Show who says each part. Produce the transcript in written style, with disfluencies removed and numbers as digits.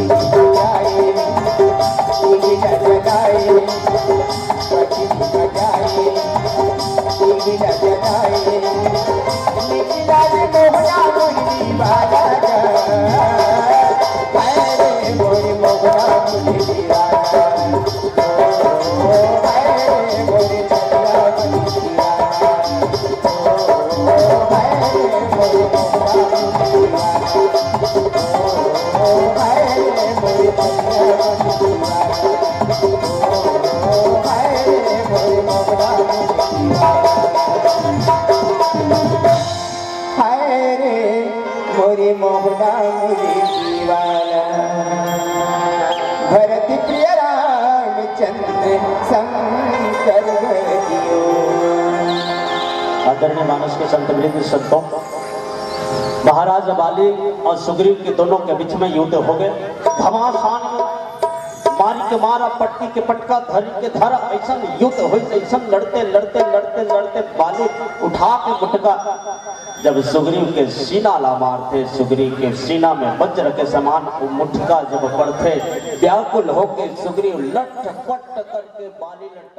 Speaker 1: Thank you. मोरी मोहना मोरी दीवाना भरत प्रिय रामचंद्र शंकर दियो।
Speaker 2: आदरणीय मानस के संत वृंद संतों, महाराज बाली और सुग्रीव के दोनों के बीच में युद्ध हो गए। घमासान मारी के मारा, पट्टी के पटका, धरी के धरा, ऐसा युद्ध हो, ऐसा लड़ते लड़ते लड़ते लड़ते बाली उठा के मुटका जब सुग्रीव के सीना ला मारते, सुग्रीव के सीना में वज्र के समान मुठका जब पड़ते, व्याकुल होके सुग्रीव लट पट करके बाली लट